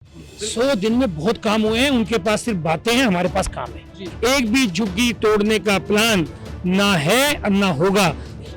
100 दिन में बहुत काम हुए हैं, उनके पास सिर्फ बातें हैं, हमारे पास काम है। एक भी झुग्गी तोड़ने का प्लान ना है और ना होगा।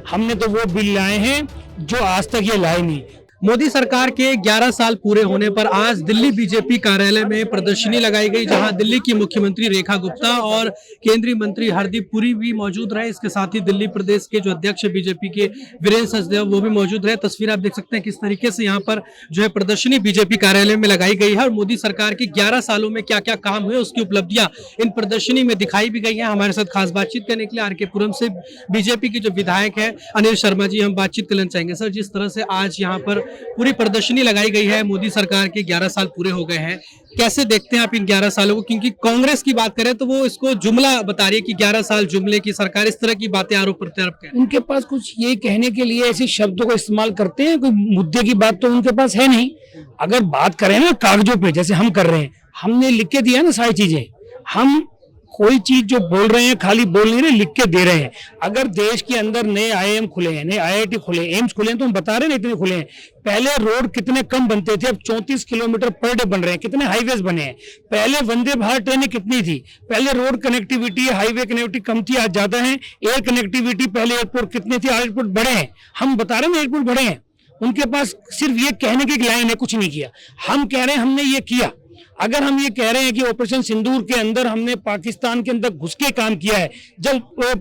हमने तो वो बिल लाए हैं जो आज तक ये लाए नहीं। मोदी सरकार के 11 साल पूरे होने पर आज दिल्ली बीजेपी कार्यालय में प्रदर्शनी लगाई गई, जहां दिल्ली की मुख्यमंत्री रेखा गुप्ता और केंद्रीय मंत्री हरदीप पुरी भी मौजूद रहे। इसके साथ ही दिल्ली प्रदेश के जो अध्यक्ष बीजेपी के वीरेंद्र सचदेव वो भी मौजूद रहे। तस्वीर आप देख सकते हैं किस तरीके से यहाँ पर जो है प्रदर्शनी बीजेपी कार्यालय में लगाई गई है और मोदी सरकार के 11 सालों में क्या क्या काम हुए उसकी उपलब्धियां इन प्रदर्शनी में दिखाई भी गई है। हमारे साथ खास बातचीत करने के लिए आर के पुरम से बीजेपी के जो विधायक है अनिल शर्मा जी, हम बातचीत करना चाहेंगे। सर, जिस तरह से आज यहाँ पर पूरी प्रदर्शनी लगाई गई है, मोदी सरकार के 11 साल पूरे हो गए हैं, कैसे देखते हैं आप इन 11 सालों को? क्योंकि कांग्रेस की बात करें तो वो इसको जुमला बता रही है कि 11 साल जुमले की सरकार, इस तरह की बातें आरोप प्रत्यारोप कर। उनके पास कुछ ये कहने के लिए ऐसे शब्दों को इस्तेमाल करते हैं, कोई मुद्दे की बात तो उनके पास है नहीं। अगर बात करें ना कागजों पे, जैसे हम कर रहे हैं, हमने लिख के दिया ना सारी चीजें। हम कोई चीज जो बोल रहे हैं खाली बोल नहीं रहे, लिख के दे रहे हैं। अगर देश के अंदर नए आईआईएम खुले हैं, नए आईआईटी खुले, एम्स खुले हैं, तो हम बता रहे हैं इतने खुले हैं। पहले रोड कितने कम बनते थे, अब 34 किलोमीटर पर डे बन रहे हैं। कितने हाईवेज बने हैं। पहले वंदे भारत ट्रेनें कितनी थी, पहले रोड कनेक्टिविटी, हाईवे कनेक्टिविटी कम थी, आज ज्यादा है। एयर कनेक्टिविटी, पहले एयरपोर्ट कितने थे, आज एयरपोर्ट बड़े हैं। हम बता रहे हैं एयरपोर्ट बड़े हैं। उनके पास सिर्फ ये कहने की लाइन है, कुछ नहीं किया। हम कह रहे हैं हमने ये किया। अगर हम ये कह रहे हैं कि ऑपरेशन सिंदूर के अंदर हमने पाकिस्तान के अंदर घुस के काम किया है, जब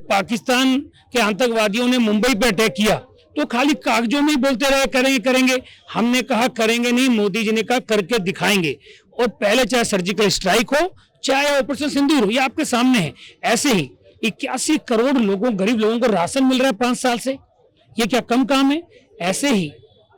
पाकिस्तान के आतंकवादियों ने मुंबई पे अटैक किया, तो खाली कागजों में ही बोलते रहे करेंगे करेंगे। हमने कहा करेंगे नहीं, मोदी जी ने कहा करके दिखाएंगे। और पहले चाहे सर्जिकल स्ट्राइक हो, चाहे ऑपरेशन सिंदूर हो, ये आपके सामने है। ऐसे ही 81 करोड़ लोगों, गरीब लोगों को राशन मिल रहा है 5 साल से, ये क्या कम काम है? ऐसे ही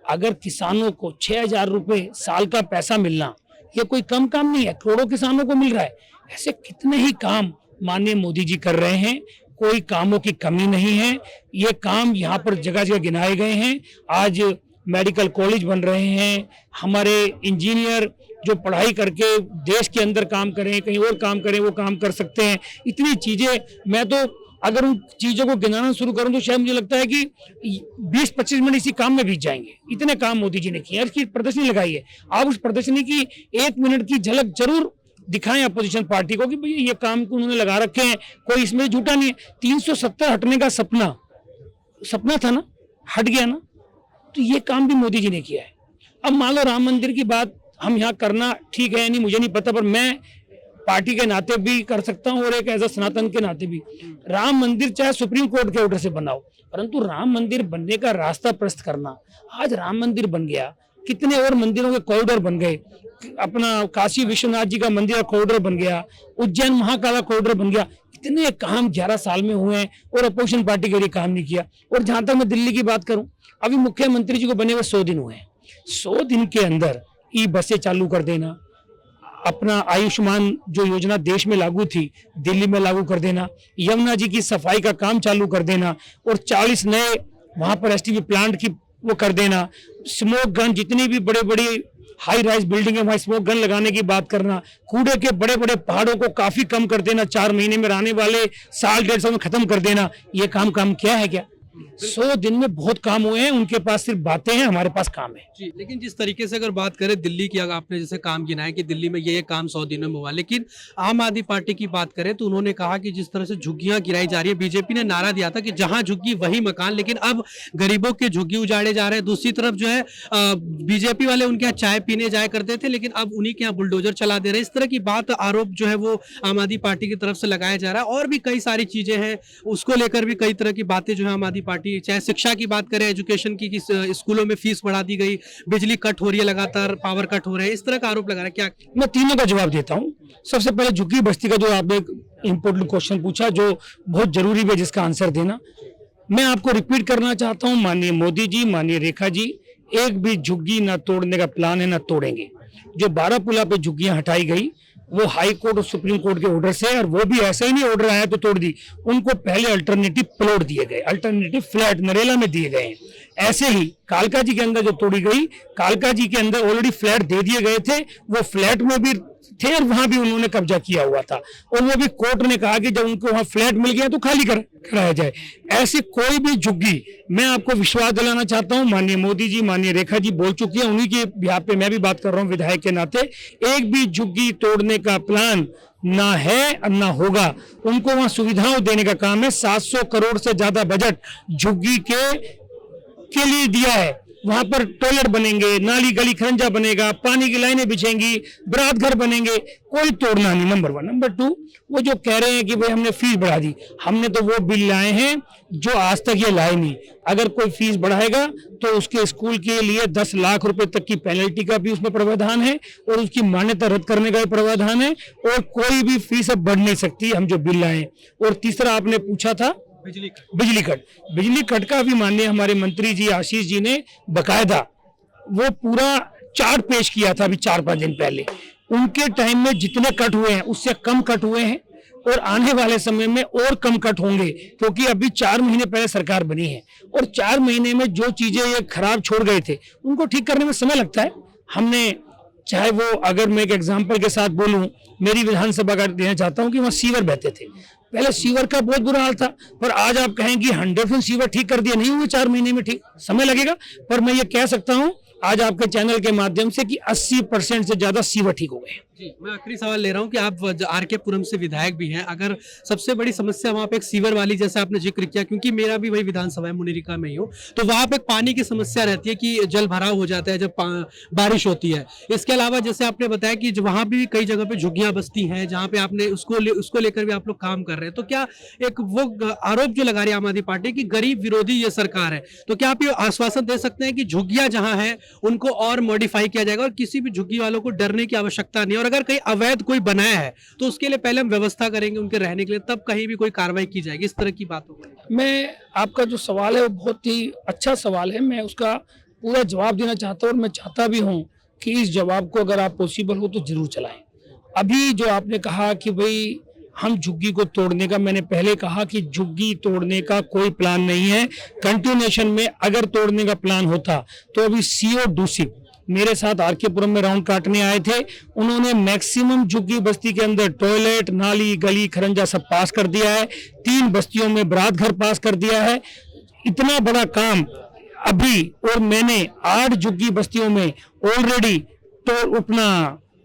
अगर किसानों को 6,000 रुपए साल का पैसा मिलना, ये कोई कम काम नहीं है, करोड़ों किसानों को मिल रहा है। ऐसे कितने ही काम माननीय मोदी जी कर रहे हैं, कोई कामों की कमी नहीं है। ये काम यहाँ पर जगह जगह गिनाए गए हैं। आज मेडिकल कॉलेज बन रहे हैं, हमारे इंजीनियर जो पढ़ाई करके देश के अंदर काम करें, कहीं और काम करें, वो काम कर सकते हैं। इतनी चीजें, मैं तो अगर उन चीजों को गिनाना शुरू करूं तो शायद मुझे लगता है कि 20-25 मिनट इसी काम में बीत जाएंगे। इतने काम मोदी जी ने किए, इसकी प्रदर्शनी लगाई है। आप उस प्रदर्शनी की 1 मिनट की झलक जरूर दिखाएं अपोजिशन पार्टी को कि भैया ये काम को उन्होंने लगा रखे हैं, कोई इसमें झूठा नहीं है। 370 हटने का सपना था ना, हट गया ना, तो ये काम भी मोदी जी ने किया है। अब मान लो राम मंदिर की बात हम यहाँ करना ठीक है या नहीं मुझे नहीं पता, पर मैं पार्टी के नाते भी कर सकता हूं और एक एज सनातन के नाते भी। राम मंदिर चाहे सुप्रीम कोर्ट के ऑर्डर से बनाओ, परंतु राम मंदिर बनने का रास्ता प्रशस्त करना। आज राम मंदिर बन गया, कितने और मंदिरों के कॉरिडोर बन गए। अपना काशी विश्वनाथ जी का मंदिर का कॉरिडोर बन गया, उज्जैन महाकाला कॉरिडोर बन गया। इतने काम 11 साल में हुए हैं और अपोजिशन पार्टी के लिए काम नहीं किया। और जहां तक मैं दिल्ली की बात करूं, अभी मुख्यमंत्री जी को बने हुए 100 दिन हुए हैं। 100 दिन के अंदर ई बसें चालू कर देना, अपना आयुष्मान जो योजना देश में लागू थी दिल्ली में लागू कर देना, यमुना जी की सफाई का काम चालू कर देना और 40 नए वहां पर एसटीपी प्लांट की वो कर देना। स्मोक गन, जितनी भी बड़े बड़ी हाई राइज बिल्डिंग है वहां स्मोक गन लगाने की बात करना। कूड़े के बड़े बड़े पहाड़ों को काफी कम कर देना, 4 महीने में रहने वाले साल 1.5 में खत्म कर देना। ये काम क्या है क्या? 100 दिन में बहुत काम हुए हैं, उनके पास सिर्फ बातें हैं, हमारे पास काम है जी। लेकिन जिस तरीके से अगर बात करें दिल्ली की, अगर आपने जैसे काम गिनाया कि दिल्ली में ये काम 100 दिनों में हुआ, लेकिन आम आदमी पार्टी की बात करें तो उन्होंने कहा कि जिस तरह से झुग्गियां गिराई जा रही है, बीजेपी ने नारा दिया था कि जहां झुग्गी वही मकान, लेकिन अब गरीबों के झुग्गी उजाड़े जा रहे हैं। दूसरी तरफ जो है बीजेपी वाले उनके यहाँ चाय पीने जाया करते थे, लेकिन अब उन्हीं के यहाँ बुलडोजर चला दे रहे हैं। इस तरह की बात, आरोप जो है वो आम आदमी पार्टी की तरफ से लगाया जा रहा है। और भी कई सारी चीजें हैं, उसको लेकर भी कई तरह की बातें जो है आम आदमी पार्टी, चाहे शिक्षा की बात करें, एजुकेशन की, स्कूलों में फीस बढ़ा दी गई, बिजली कट हो रही है, लगातार पावर कट हो रहे हैं, इस तरह का आरोप लगा रहा है। क्या मैं तीनों का जवाब देता हूं। सबसे पहले झुग्गी बस्ती का जो आपने इंपोर्टेंट क्वेश्चन पूछा, जो बहुत जरूरी है जिसका आंसर देना, मैं आपको रिपीट करना चाहता हूं। माननीय मोदी जी, माननीय रेखा जी, एक भी झुग्गी ना तोड़ने का प्लान है, ना तोड़ेंगे। जो बारापुला पे झुग्गियां हटाई गई वो हाई कोर्ट और सुप्रीम कोर्ट के ऑर्डर से, और वो भी ऐसा ही नहीं ऑर्डर आया तो तोड़ दी। उनको पहले अल्टरनेटिव प्लॉट दिए गए, अल्टरनेटिव फ्लैट नरेला में दिए गए हैं। ऐसे ही कालका जी के अंदर जो तोड़ी गई, कालका जी के अंदर ऑलरेडी फ्लैट दे दिए गए थे, वो फ्लैट में भी थे और वहां भी उन्होंने कब्जा किया हुआ था, और वो भी कोर्ट ने कहा कि जब उनको वहां फ्लैट मिल गया तो खाली कराया जाए। ऐसी कोई भी झुग्गी, मैं आपको विश्वास दिलाना चाहता हूं, माननीय मोदी जी, माननीय रेखा जी बोल चुकी है, उन्हीं के बिहार पे मैं भी बात कर रहा हूं विधायक के नाते, एक भी झुग्गी तोड़ने का प्लान ना है और ना होगा। उनको वहां सुविधाओं देने का काम है। 700 करोड़ से ज्यादा बजट झुग्गी के लिए दिया है। वहां पर टॉयलेट बनेंगे, नाली गली खरंजा बनेगा, पानी की लाइनें बिछेंगी, बरात घर बनेंगे, कोई तोड़ना नहीं। नंबर 1। नंबर 2, वो जो कह रहे हैं कि भाई हमने फीस बढ़ा दी, हमने तो वो बिल लाए हैं जो आज तक ये लाए नहीं। अगर कोई फीस बढ़ाएगा तो उसके स्कूल के लिए 10 लाख रुपए तक की पेनल्टी का भी उसमें प्रावधान है, और उसकी मान्यता रद्द करने का भी प्रावधान है, और कोई भी फीस अब बढ़ नहीं सकती हम जो बिल लाए। और तीसरा आपने पूछा था बिजली कट का भी माननीय हमारे मंत्री जी आशीष जी ने बकायदा वो पूरा चार्ट पेश किया था अभी 4-5 दिन पहले। उनके टाइम में जितने कट हुए हैं उससे कम कट हुए हैं, और आने वाले समय में और कम कट होंगे, क्योंकि अभी 4 महीने पहले सरकार बनी है, और 4 महीने में जो चीजें ये खराब छोड़ गए थे उनको ठीक करने में समय लगता है। हमने चाहे वो, अगर मैं एक एग्जाम्पल के साथ बोलूं, मेरी विधानसभा का देना चाहता हूं कि वहां सीवर बहते थे। पहले सीवर का बहुत बुरा हाल था, पर आज आप कहें कि 100% सीवर ठीक कर दिया, नहीं हुए 4 महीने में ठीक, समय लगेगा। पर मैं ये कह सकता हूं आज आपके चैनल के माध्यम से कि 80% से ज्यादा सीवर ठीक हो गए। जी, मैं आखिरी सवाल ले रहा हूं कि आप आर.के. पुरम से विधायक भी हैं, अगर सबसे बड़ी समस्या वहां पे एक सीवर वाली, जैसे आपने जिक्र किया, क्योंकि मेरा भी वही विधानसभा है, मुनीरिका में ही हूँ, तो वहां पे पानी की समस्या रहती है कि जल भराव हो जाता है जब बारिश होती है। इसके अलावा जैसे आपने बताया कि वहां भी कई जगह पे झुग्गियां बस्ती हैं जहाँ पे आपने उसको लेकर भी आप लोग काम कर रहे हैं, तो क्या एक वो आरोप जो लगा रही है आम आदमी पार्टी की गरीब विरोधी ये सरकार है, तो क्या आप ये आश्वासन दे सकते हैं कि झुग्गियां जहां है उनको और मॉडिफाई किया जाएगा और किसी भी झुग्गी वालों को डरने की आवश्यकता नहीं, और अगर कहीं अवैध कोई बनाया है तो उसके लिए पहले हम व्यवस्था करेंगे उनके रहने के लिए, तब कहीं भी कोई कार्रवाई की जाएगी, इस तरह की बात होगी? मैं, आपका जो सवाल है वो बहुत ही अच्छा सवाल है, मैं उसका पूरा जवाब देना चाहता हूँ, और मैं चाहता भी हूँ कि इस जवाब को अगर आप पॉसिबल हो तो जरूर चलाएं। अभी जो आपने कहा कि भाई हम झुग्गी को तोड़ने का, मैंने पहले कहा कि झुग्गी तोड़ने का कोई प्लान नहीं है। कंटिन्यूएशन में अगर तोड़ने का प्लान होता तो अभी सीओ डूसी मेरे साथ आर.के. पुरम में राउंड काटने आए थे, उन्होंने मैक्सिमम झुग्गी बस्ती के अंदर टॉयलेट, नाली, गली, खरंजा सब पास कर दिया है। 3 बस्तियों में बरात घर पास कर दिया है। इतना बड़ा काम अभी, और मैंने 8 झुग्गी बस्तियों में ऑलरेडी तो अपना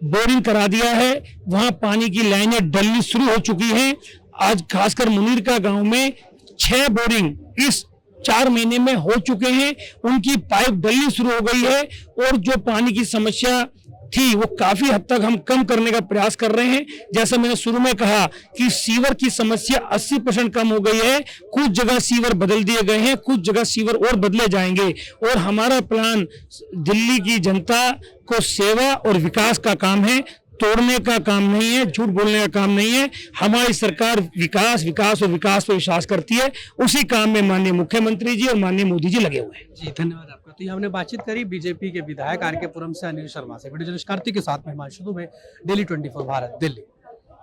बोरिंग करा दिया है, वहां पानी की लाइनें डलनी शुरू हो चुकी हैं। आज खासकर मुनीरका गांव में 6 बोरिंग इस 4 महीने में हो चुके हैं, उनकी पाइप डलनी शुरू हो गई है, और जो पानी की समस्या थी वो काफी हद तक हम कम करने का प्रयास कर रहे हैं। जैसा मैंने शुरू में कहा कि सीवर की समस्या 80% कम हो गई है। कुछ जगह सीवर बदल दिए गए हैं, कुछ जगह सीवर और बदले जाएंगे, और हमारा प्लान दिल्ली की जनता को सेवा और विकास का काम है, तोड़ने का काम नहीं है, झूठ बोलने का काम नहीं है। हमारी सरकार विकास और विकास पर विश्वास करती है। उसी काम में माननीय मुख्यमंत्री जी और माननीय मोदी जी लगे हुए हैं। जी, धन्यवाद आपका। तो ये हमने बातचीत करी बीजेपी के विधायक आर.के. पुरम से अनिल शर्मा से। वीडियो जर्नलिस्ट कार्तिक के साथ में हिमांशु दुबे, डेली 24 भारत, दिल्ली।